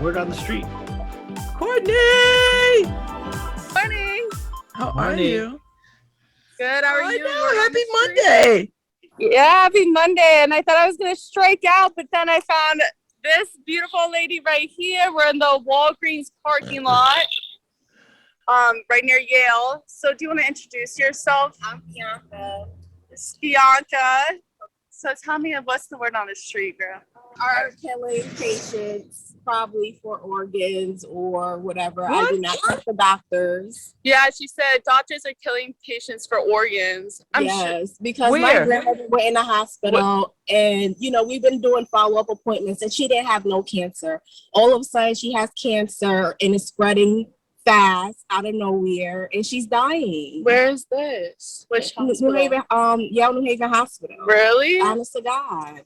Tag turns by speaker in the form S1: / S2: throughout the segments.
S1: Word on the street.
S2: Courtney!
S3: Morning.
S2: How are
S1: Morning.
S2: you?
S3: Good. How are
S2: I
S3: you?
S2: know.
S3: We're on
S2: Happy
S3: the street.
S2: Monday.
S3: Yeah, happy Monday. And I thought I was going to strike out, but then I found this beautiful lady right here. We're in the Walgreens parking lot, right near Yale. So do you want to introduce yourself?
S4: I'm Bianca.
S3: It's Bianca. So tell me, what's the word on the street, girl?
S4: Are killing patients probably for organs or whatever. I
S2: What?
S4: do not trust the doctors.
S3: Yeah, she said doctors are killing patients for organs.
S4: Yes, because my
S2: Where?
S4: grandmother went in the hospital and, we've been doing follow-up appointments and she didn't have no cancer. All of a sudden she has cancer and it's spreading fast out of nowhere and she's dying.
S3: Where is this? Which hospital?
S4: New Haven, Yale New Haven Hospital.
S3: Really?
S4: Honest to God.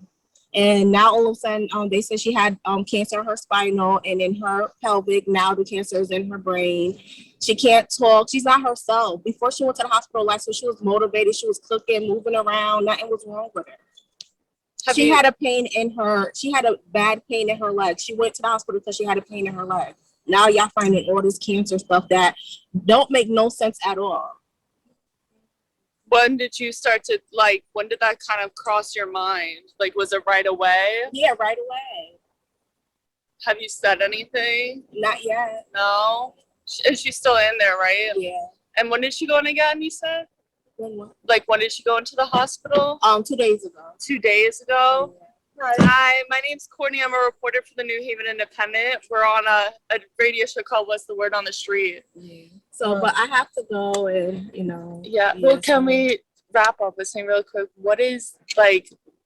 S4: And now all of a sudden, they said she had cancer in her spinal and in her pelvic. Now the cancer is in her brain. She can't talk. She's not herself. Before she went to the hospital last week, she was motivated. She was cooking, moving around. Nothing was wrong with her. She had a bad pain in her leg. She went to the hospital because she had a pain in her leg. Now y'all finding all this cancer stuff that don't make no sense at all.
S3: When did you start to, when did that kind of cross your mind? Was it right away?
S4: Yeah, right away.
S3: Have you said anything?
S4: Not yet.
S3: No? Is she still in there, right?
S4: Yeah.
S3: And when did she go in again, you said?
S4: When
S3: When did she go into the hospital?
S4: 2 days ago.
S3: 2 days ago?
S4: Yeah.
S3: Hi, my name's Courtney. I'm a reporter for the New Haven Independent. We're on a radio show called What's the Word on the Street?
S4: Yeah. So, but I have to go and,
S3: Yeah. Well, can we wrap up with something real quick? What is,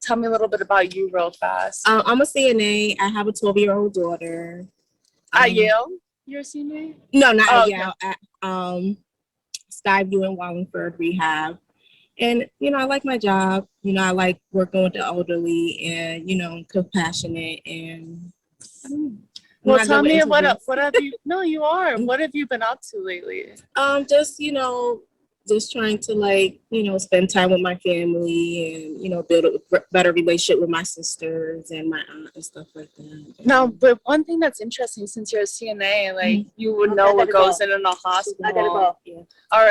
S3: tell me a little bit about you real fast.
S4: I'm a CNA. I have a 12-year-old daughter.
S3: At Yale? You're a CNA?
S4: No, not at
S3: okay.
S4: Yale. At Skyview in Wallingford Rehab. And, I like my job. I like working with the elderly and, compassionate and
S3: well, tell me what have you, no, you are. What have you been up to lately?
S4: Just trying to spend time with my family and, build a better relationship with my sisters and my aunt and stuff like that.
S3: No, but one thing that's interesting, since you're a CNA, you would know what goes in a hospital.
S4: I gotta go. Yeah.
S3: All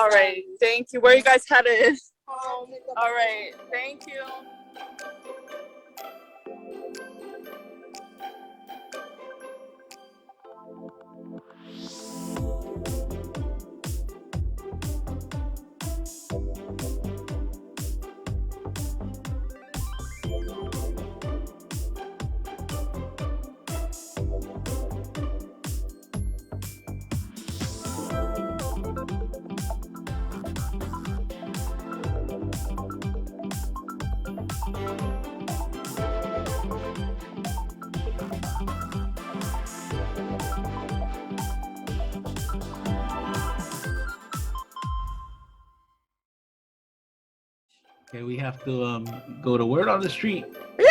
S3: right. Thank you. Where are you guys headed? All right. Thank you.
S1: Okay, we have to go to Word on the Street.
S2: Yay!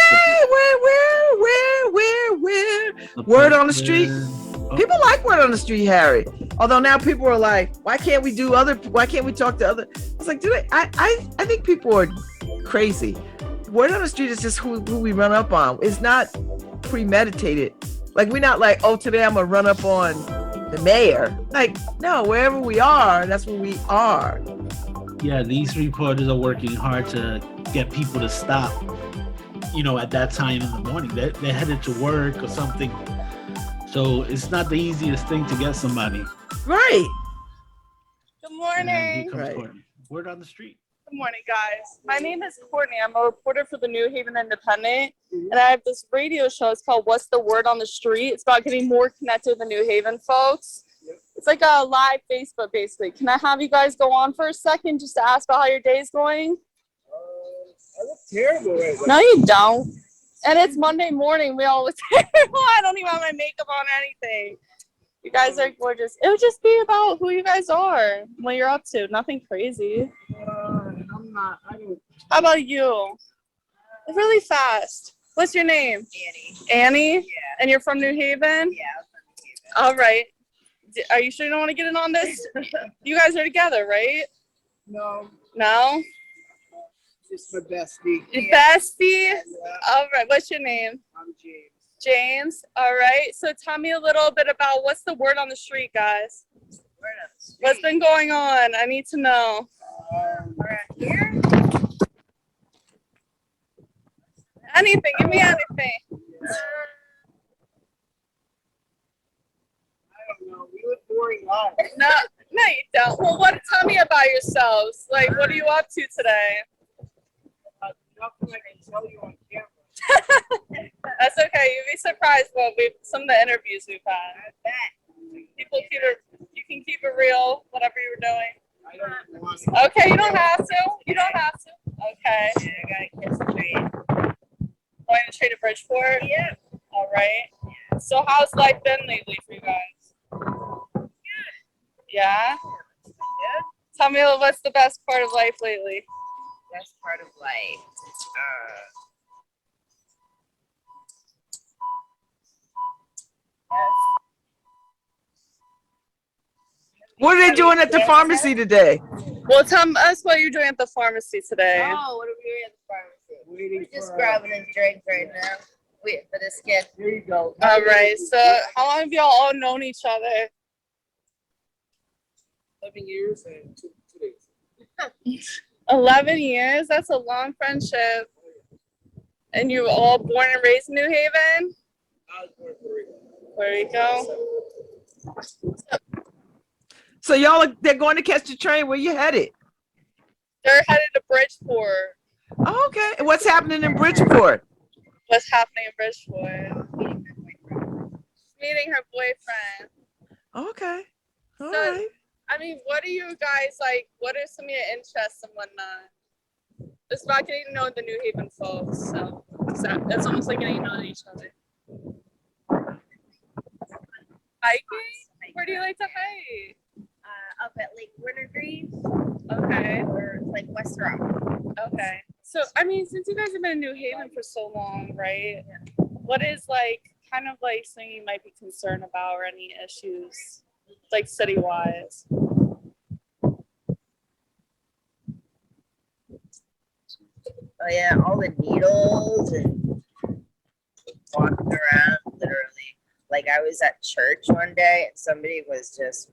S2: Where? Word on the street. People like word on the street, Harry. Although now people are like, why can't we talk to other? I was like, I think people are crazy. Word on the street is just who we run up on. It's not premeditated. We're not like, oh, today I'm gonna run up on the mayor. No, wherever we are, that's where we are.
S1: Yeah, these reporters are working hard to get people to stop, at that time in the morning. They're headed to work or something. So it's not the easiest thing to get somebody.
S2: Right.
S3: Good
S1: And
S3: morning.
S1: here comes
S2: Right.
S1: Courtney. Word on the street.
S3: Good morning, guys. My name is Courtney. I'm a reporter for the New Haven Independent, and I have this radio show. It's called What's the Word on the Street? It's about getting more connected with the New Haven folks. It's like a live Facebook, basically. Can I have you guys go on for a second just to ask about how your day's going?
S5: I look terrible right now.
S3: No, you don't. And it's Monday morning. We all look terrible. I don't even have my makeup on or anything. You guys are gorgeous. It would just be about who you guys are, what you're up to. Nothing crazy.
S5: I'm not.
S3: How about you? Really fast. What's your name? Annie? Yeah. And you're from New Haven?
S4: Yeah.
S3: All right. Are you sure you don't want to get in on this? You guys are together, right?
S5: No,
S3: No?
S5: just my bestie.
S3: Your bestie? All right. What's your name?
S5: I'm James.
S3: James. All right. So tell me a little bit about what's the word on the street, guys. What's been going on? I need to know.
S5: Around here?
S3: Anything. Give me anything.
S5: I don't know. We live boring lives.
S3: No, no, you don't. Well, tell me about yourselves. Like, what are you up to today?
S5: Nothing I can tell you on camera.
S3: That's okay. You'd be surprised what some of the interviews we've had. People you can keep it real, whatever you were doing.
S5: I don't want to.
S3: Okay, you don't have to. You don't have to. Okay.
S4: Yeah, I gotta catch the train.
S3: Going to trade at Bridgeport?
S4: Yeah.
S3: All right. So how's life been lately for you guys? Yeah? Tell me what's the best part of life lately?
S4: Best part of life.
S2: What are they doing at the pharmacy today?
S3: Well, tell us what you're doing at the pharmacy today.
S4: Oh, what are we doing at the pharmacy?
S5: Waiting
S4: We're just
S5: for,
S4: grabbing his drink right now. Wait for this kid.
S5: There you go.
S3: All right. So how long have y'all all known each other?
S5: 11 years and two days.
S3: 11 years? That's a long friendship. And you were all born and raised in New Haven?
S5: I was born in Puerto Rico.
S3: Puerto Rico?
S2: So they're going to catch the train. Where you headed?
S3: They're headed to Bridgeport.
S2: Oh, okay. And what's happening in Bridgeport?
S3: What's happening in Bridgeport? Meeting her boyfriend.
S2: Okay. All
S3: So-
S2: right.
S3: I mean, what are you guys like? What are some of your interests and whatnot? It's about getting to know the New Haven folks. So it's almost like getting to know each other. Hiking? Where do you like to hike?
S4: Up at Lake Wintergreen
S3: Okay.
S4: or like West Rock.
S3: Okay. So, I mean, since you guys have been in New Haven for so long, right? What is like kind of like something you might be concerned about or any issues, like city-wise?
S4: Oh yeah, all the needles and walking around literally. Like I was at church one day and somebody was just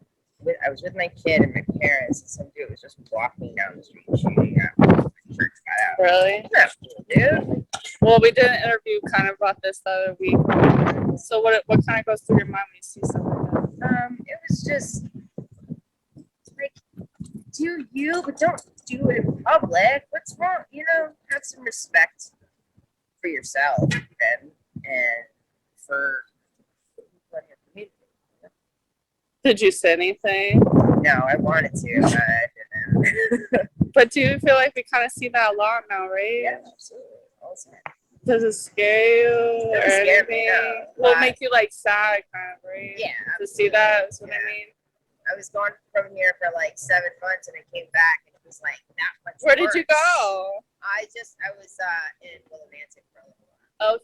S4: I was with my kid and my parents and some dude was just walking down the street shooting at me. The church got out.
S3: Really?
S4: Not cool, dude.
S3: Well, we did an interview kind of about this the other week. So what kind of goes through your mind when you see something like that?
S4: It was just like do you, but don't do it in public. What's wrong? You know, have some respect for yourself and for people in your community.
S3: Did you say anything?
S4: No, I wanted to, but I didn't.
S3: But do you feel like we kind of see that a lot now, right?
S4: Yeah, absolutely. All the time.
S3: Does it scare you?
S4: It
S3: or
S4: doesn't scare me,
S3: anything?
S4: no.
S3: Will it
S4: But-
S3: make you like sad, kind of, right?
S4: Yeah.
S3: To see that is what I
S4: Yeah.
S3: mean.
S4: I was gone from here for like 7 months and I came back and it was like that much
S3: Where did you
S4: worse.
S3: go?
S4: I was in Willimantic for a little while.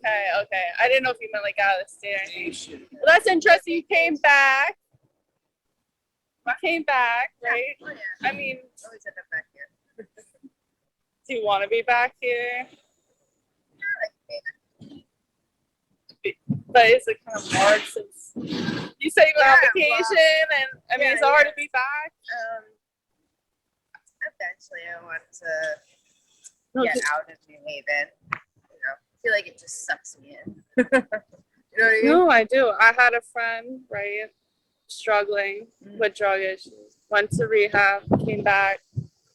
S3: Okay. I didn't know if you meant like out of the state or anything. Well, that's interesting. You came back. You came back, right?
S4: Oh yeah.
S3: I mean,
S4: I always end up back here.
S3: do you want to be back here? But is it kind of hard since you said you went on
S4: Yeah,
S3: vacation and I mean,
S4: yeah,
S3: it's hard
S4: yeah.
S3: to be back.
S4: Eventually I want to get out of New Haven. You know, I feel like it just sucks me in. You know what I mean?
S3: No, I do. I had a friend, right, struggling with drug issues. Went to rehab, came back,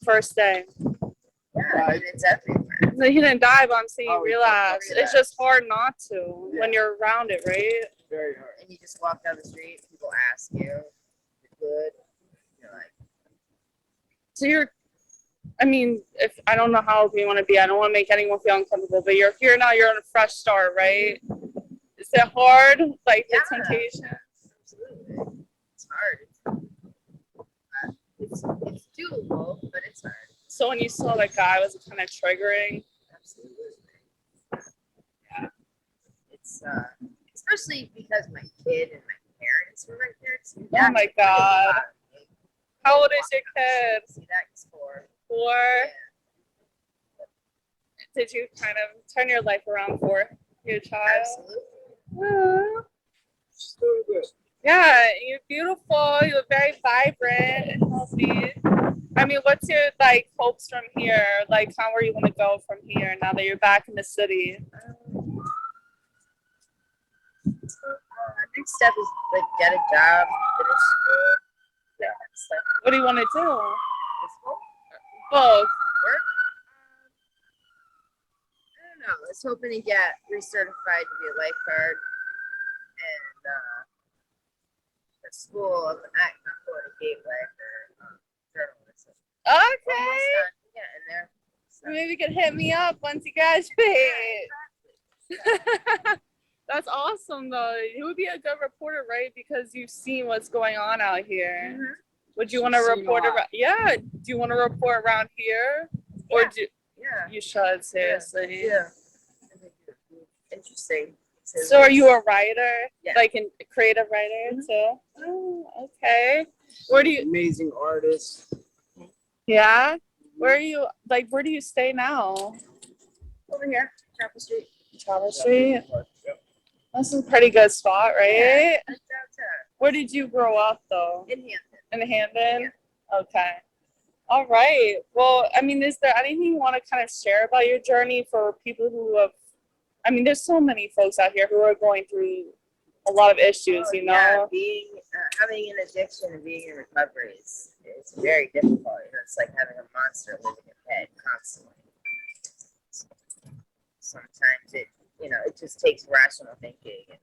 S3: first day.
S4: Yeah, I mean, it's everywhere.
S3: No, he didn't die, but I'm saying
S5: Oh, he
S3: relapse.
S4: relapsed.
S3: It's just hard not to when
S5: Yeah.
S3: you're around it, right?
S5: Very hard.
S4: And you just walk down the street, people ask you, "You're good." You're like,
S3: So I mean, if I don't know how you want to be, I don't want to make anyone feel uncomfortable, but you're here now, you're on a fresh start, right? Is it hard? Like the
S4: Yeah.
S3: temptation?
S4: absolutely. It's hard. It's doable, but it's hard.
S3: So when you saw that guy, was it kind of triggering?
S4: Absolutely. Yeah. It's especially because my kid and my parents were right there too.
S3: Oh my God. How old is your kid?
S4: See that he's 4.
S3: 4? Did you kind of turn your life around for your child?
S4: Absolutely.
S3: Aw.
S5: She's doing good.
S3: Yeah, you're beautiful. You look very vibrant and healthy. I mean, what's your like hopes from here? Like, how are you gonna go from here now that you're back in the city?
S6: Next step is like get a job, finish school, that kind of stuff.
S3: What do you want to do?
S6: School,
S3: Both.
S6: work. I don't know. I was hoping to get recertified to be a lifeguard, and at school I'm going to Gateway for journalism. Almost
S3: Okay.
S6: done getting there. So,
S3: Maybe you could hit me up once you graduate. That's awesome, though. You would be a good reporter, right? Because you've seen what's going on out here.
S6: Mhm.
S3: Would you want to
S5: She's seen a
S3: report
S5: lot.
S3: around? Yeah. Do you want to report around here, or
S6: Yeah.
S3: do
S6: Yeah.
S3: you should seriously?
S6: Yeah. I think it would be interesting. to-
S3: So, are you a writer?
S6: Yeah.
S3: Like a creative writer too? Oh, okay. Where do you?
S5: Amazing artist.
S3: Yeah. Where are you? Like, where do you stay now?
S6: over here, Chapel Street?
S3: Travel Street.
S5: Yep.
S3: That's a pretty good spot, right?
S6: That's downtown.
S3: Where did you grow up, though?
S6: In Hampton.
S3: In Hamden? Okay. All right. Well, I mean, is there anything you want to kind of share about your journey for people who have, I mean, there's so many folks out here who are going through a lot of issues, you know?
S6: Yeah, having an addiction and being in recovery is very difficult. You know, it's like having a monster living in your head constantly. Sometimes it just takes rational thinking and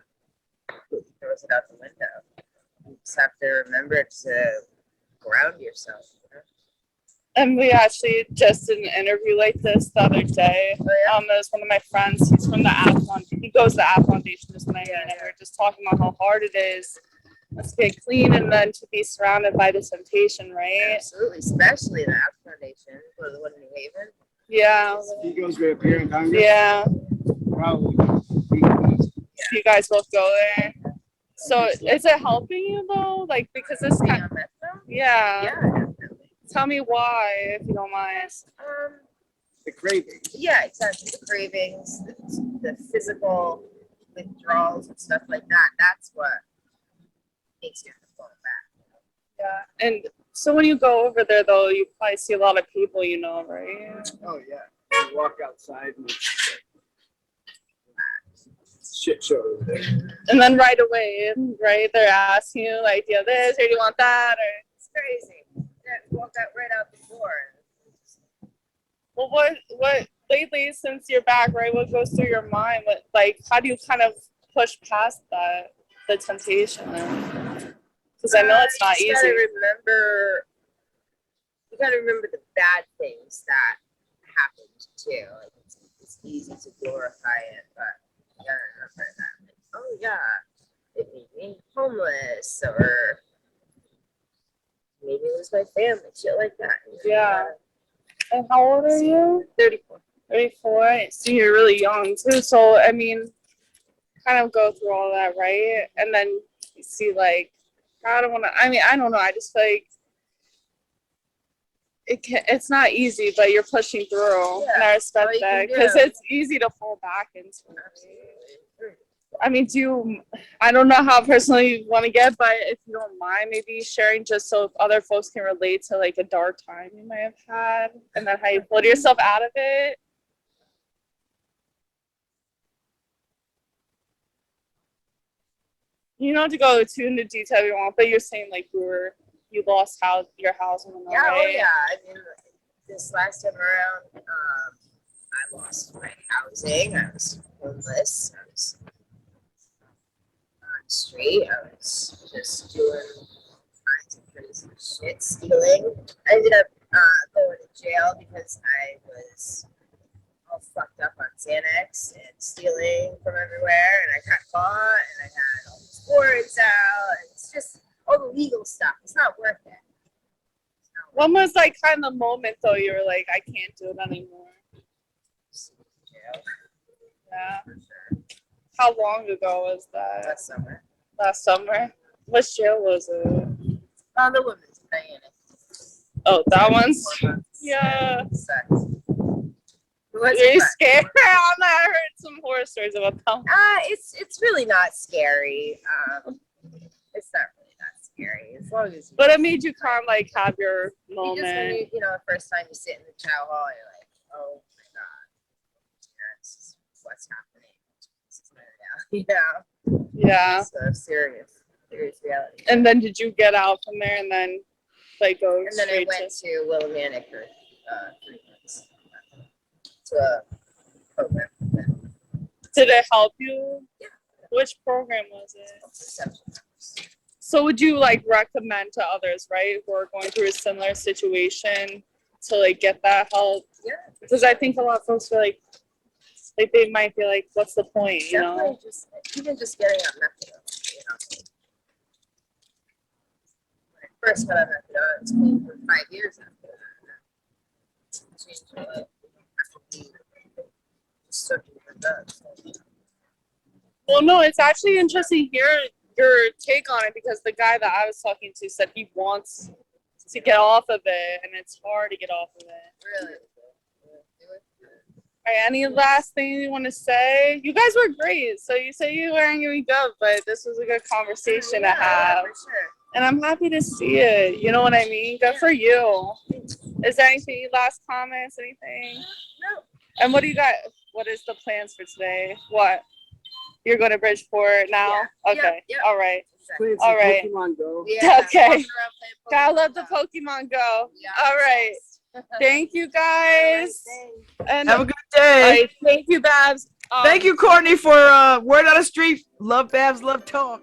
S6: throws it out the window. You just have to remember to ground yourself. You know?
S3: And we actually just did an interview like this the other day.
S6: Oh, yeah?
S3: It was one of my friends. He's from the App Foundation. He goes to the App Foundation just and we were just talking about how hard it is to get clean and then to be surrounded by the temptation, right?
S6: Absolutely, especially the App Foundation or the one in New Haven.
S3: Yeah.
S5: He goes right up here in Congress.
S3: Yeah.
S5: Probably.
S3: You guys both go there. So is it helping you though? Like because this
S6: Being
S3: kind
S6: on meth though?
S3: yeah.
S6: Yeah, definitely.
S3: Tell me why if you don't mind.
S5: The craving.
S6: Yeah, exactly. The cravings, the physical withdrawals and stuff like that. That's what makes you fall back.
S3: Yeah. And so when you go over there though, you probably see a lot of people, you know, right?
S5: Oh yeah. You walk outside and it's shit show over there.
S3: And then right away, right, they're asking you like, do you have this or do you want that? Or
S6: It's crazy. Yeah, walk out right out the door.
S3: well, what lately since you're back, right? What goes through your mind? What like how do you kind of push past that the temptation? Because I know it's not
S6: You
S3: easy.
S6: gotta remember the bad things that happened too. Like it's easy to glorify it, but you gotta remember that. Like, oh yeah, it made me homeless, or maybe it was my family, shit like that.
S3: Yeah. And how old are you?
S6: 34.
S3: 34. So you're really young too. So I mean, kind of go through all that, right? And then you see like, I don't want to. I mean, I don't know. I just feel like it's not easy, but you're pushing through, and I respect
S6: all you
S3: that
S6: can
S3: because
S6: do.
S3: it's easy to fall back into. It.
S6: Absolutely.
S3: I mean, I don't know how personal you want to get, but if you don't mind, maybe sharing just so other folks can relate to like a dark time you might have had, and then how you pulled yourself out of it. You don't have to go too into detail if you want, but you're saying like you lost your house and all,
S6: Yeah,
S3: right?
S6: oh yeah. I mean, this last time around, I lost my housing. I was homeless. I was on the street. I was just doing all kinds of crazy shit, stealing. I ended up going to jail because I was all fucked up on Xanax and stealing from everywhere, and I got caught, and I had all these warrants out. And it's just all the legal stuff. It's not worth it.
S3: When was like kind of the moment though you were like, I can't do it anymore?
S6: Jail,
S3: Yeah.
S6: for sure.
S3: How long ago was that?
S6: Last summer.
S3: Last summer? Which jail was it?
S6: The women's Diana.
S3: Oh, that one's.
S6: 4 months.
S3: Yeah.
S6: Sucks. Was
S3: Are you
S6: fun.
S3: scared? I heard some horror stories about them.
S6: It's really not scary. It's not really that scary as long as.
S3: But it made you kind of like have your
S6: You just when
S3: moment.
S6: you know the first time you sit in the chow hall, you're like, oh my god, this is what's happening. This is
S3: Yeah.
S6: so serious reality.
S3: And then did you get out from there and then like go
S6: And then I
S3: straight
S6: went to Willimantic for 3 months to a program.
S3: Did it help you?
S6: Yeah.
S3: Which program was it?
S6: Exception.
S3: So would you like recommend to others, right, who are going through a similar situation to like get that help?
S6: Yeah,
S3: Because I think a lot of folks feel like they might feel like, what's the point, you know?
S6: definitely just even just getting on methadone. You know, when I first got on methadone, it's clean for 5 years after that. Changed my life. Just searching for drugs.
S3: Well, no, it's actually interesting to hear your take on it because the guy that I was talking to said he wants to get off of it and it's hard to get off of it.
S6: Really.
S3: All right, any last thing you want to say? You guys were great. So you say you weren't going to be good, but this was a good conversation to have.
S6: For sure.
S3: And I'm happy to see it. You know what I mean? Good for you. Is there anything, last comments, anything?
S6: No.
S3: And what do you got? What is the plans for today? What? You're going to Bridgeport now?
S6: Yeah.
S3: Okay.
S6: Yeah.
S3: All right.
S6: Exactly.
S3: All right.
S5: Pokemon Go.
S6: Yeah,
S3: Okay.
S6: walking around playing
S3: Gotta love the
S6: Go.
S3: Pokemon Go.
S6: Yeah.
S3: All right. Thank you guys. And
S2: Have a good
S3: all
S2: day.
S3: right, thank you, Babs.
S2: Thank you, Courtney, for word on the street. Love Babs, love talk.